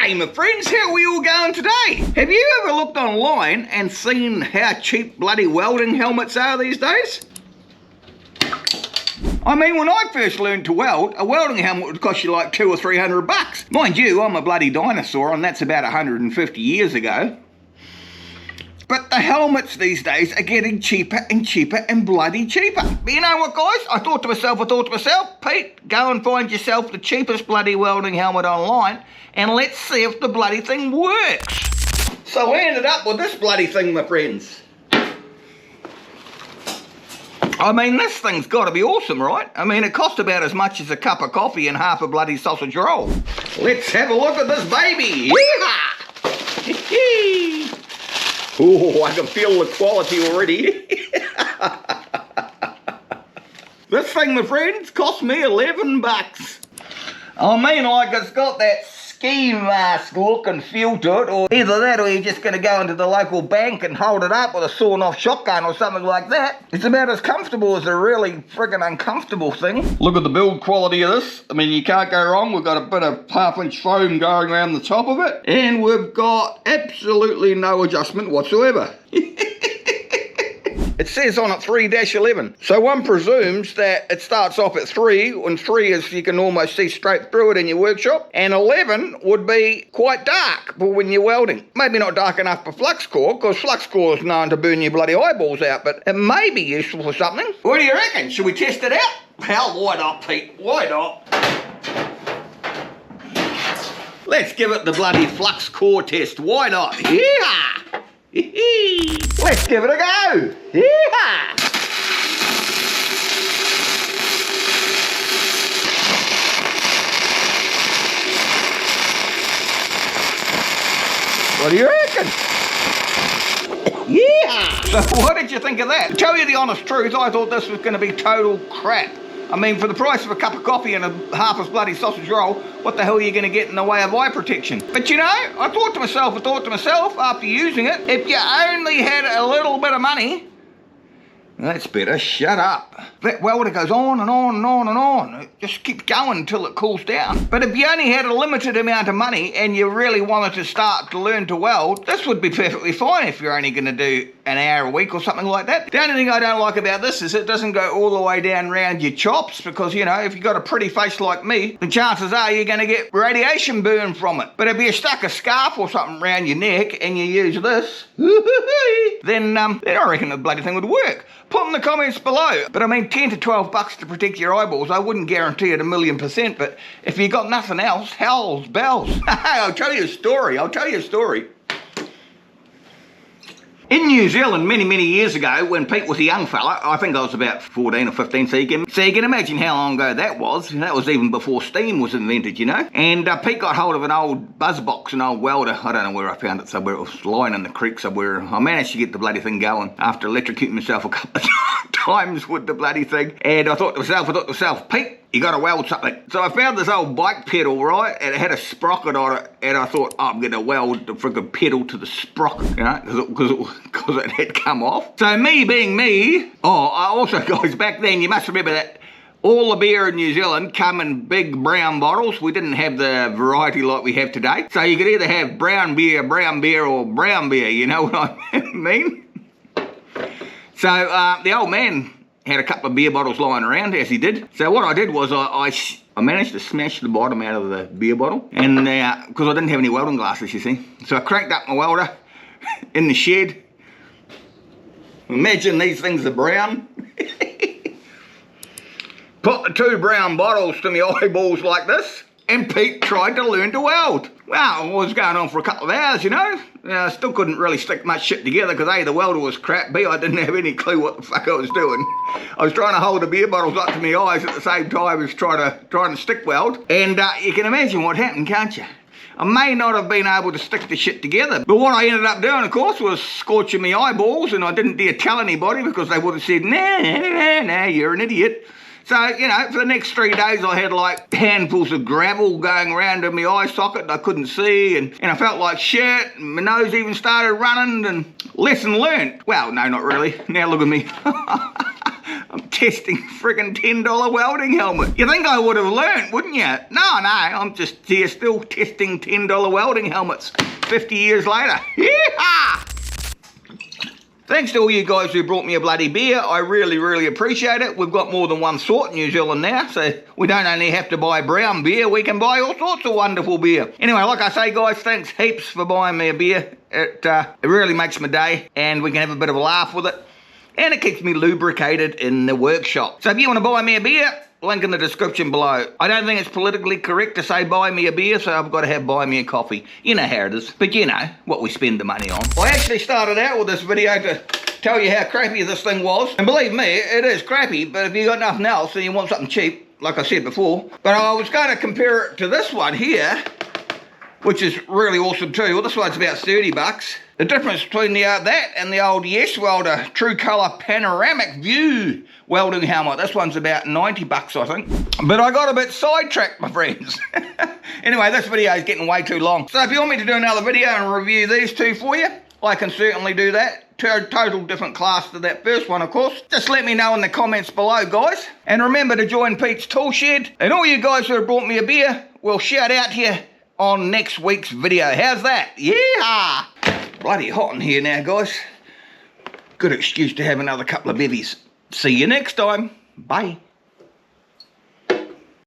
G'day my friends, how are we all going today? Have you ever looked online and seen how cheap bloody welding helmets are these days? I mean, when I first learned to weld, a welding helmet would cost you like $200 or $300. Mind you, I'm a bloody dinosaur and that's about 150 years ago. But the helmets these days are getting cheaper and cheaper and bloody cheaper. But you know what, guys? I thought to myself, Pete, go and find yourself the cheapest bloody welding helmet online and let's see if the bloody thing works. So I ended up with this bloody thing, my friends. I mean, this thing's got to be awesome, right? I mean, it cost about as much as a cup of coffee and half a bloody sausage roll. Let's have a look at this baby. Yee-haw! Oh, I can feel the quality already. This thing, my friends, cost me 11 bucks. I mean, like, it's got that ski mask look and feel to it, or either that or you're just going to go into the local bank and hold it up with a sawn-off shotgun or something like that. It's about as comfortable as a really friggin' uncomfortable thing. Look at the build quality of this. I mean, you can't go wrong. We've got a bit of half-inch foam going around the top of it, and we've got absolutely no adjustment whatsoever. It says on it 3-11. So one presumes that it starts off at 3, and 3 is you can almost see straight through it in your workshop, and 11 would be quite dark for when you're welding. Maybe not dark enough for flux core, because flux core is known to burn your bloody eyeballs out, but it may be useful for something. What do you reckon? Should we test it out? Hell, why not, Pete? Why not? Let's give it the bloody flux core test. Why not? Yeah! Let's give it a go! Yee-haw! What do you reckon? Yeah! So what did you think of that? To tell you the honest truth, I thought this was going to be total crap. I mean, for the price of a cup of coffee and a half a bloody sausage roll, what the hell are you going to get in the way of eye protection? But you know, I thought to myself after using it, if you only had a little bit of money, that's better, shut up. That welder goes on and on and on and on. It just keeps going until it cools down. But if you only had a limited amount of money and you really wanted to start to learn to weld, this would be perfectly fine if you're only going to do an hour a week or something like that. The only thing I don't like about this is it doesn't go all the way down around your chops, because, you know, if you've got a pretty face like me, the chances are you're going to get radiation burn from it. But if you stuck a scarf or something around your neck and you use this, then I reckon the bloody thing would work. Put in the comments below. But I mean, 10 to 12 bucks to protect your eyeballs, I wouldn't guarantee it 1,000,000%, but if you got nothing else, hell's bells. I'll tell you a story. In New Zealand, many years ago, when Pete was a young fella, I think I was about 14 or 15, so you can imagine how long ago that was. That was even before steam was invented, you know. And Pete got hold of an old buzz box, an old welder. I don't know where I found it somewhere. It was lying in the creek somewhere. I managed to get the bloody thing going after electrocuting myself a couple of times with the bloody thing. And I thought to myself, Pete, you got to weld something. So I found this old bike pedal, right? And it had a sprocket on it. And I thought, oh, I'm going to weld the friggin' pedal to the sprocket, you know, because it had come off. So me being me, also, guys, back then, you must remember that all the beer in New Zealand come in big brown bottles. We didn't have the variety like we have today. So you could either have brown beer, or brown beer, you know what I mean? So the old man had a couple of beer bottles lying around, as he did. So what I did was I managed to smash the bottom out of the beer bottle, and because I didn't have any welding glasses, you see. So I cranked up my welder in the shed. Imagine these things are brown. Put the 2 brown bottles to my eyeballs like this, and Pete tried to learn to weld. Well, it was going on for a couple of hours, you know. I still couldn't really stick much shit together because A, the welder was crap, B, I didn't have any clue what the fuck I was doing. I was trying to hold the beer bottles up to my eyes at the same time as trying to stick weld. And you can imagine what happened, can't you? I may not have been able to stick the shit together, but what I ended up doing, of course, was scorching my eyeballs, and I didn't dare tell anybody because they would have said, nah, you're an idiot. So, you know, for the next 3 days I had like handfuls of gravel going around in my eye socket and I couldn't see, and I felt like shit, and my nose even started running, and lesson learned. Well, no, not really. Now look at me. I'm testing friggin' $10 welding helmet. You think I would have learned, wouldn't you? No, I'm just here still testing $10 welding helmets 50 years later. Yee-haw! Thanks to all you guys who brought me a bloody beer. I really, really appreciate it. We've got more than one sort in New Zealand now, so we don't only have to buy brown beer, we can buy all sorts of wonderful beer. Anyway, like I say, guys, thanks heaps for buying me a beer. It really makes my day, and we can have a bit of a laugh with it. And it keeps me lubricated in the workshop. So if you want to buy me a beer, link in the description below. I don't think it's politically correct to say buy me a beer, so I've got to have buy me a coffee. You know how it is. But you know what we spend the money on. I actually started out with this video to tell you how crappy this thing was. And believe me, it is crappy, but if you got nothing else and you want something cheap, like I said before. But I was going to compare it to this one here, which is really awesome too. Well, this one's about 30 bucks. The difference between that and the old Yes Welder True Colour Panoramic View welding helmet. This one's about 90 bucks, I think. But I got a bit sidetracked, my friends. Anyway, this video is getting way too long. So if you want me to do another video and review these two for you, I can certainly do that. Total different class to that first one, of course. Just let me know in the comments below, guys. And remember to join Pete's Tool Shed. And all you guys who have brought me a beer, will shout out here on next week's video. How's that? Yeah! Bloody hot in here now, guys. Good excuse to have another couple of bevies. See you next time. Bye.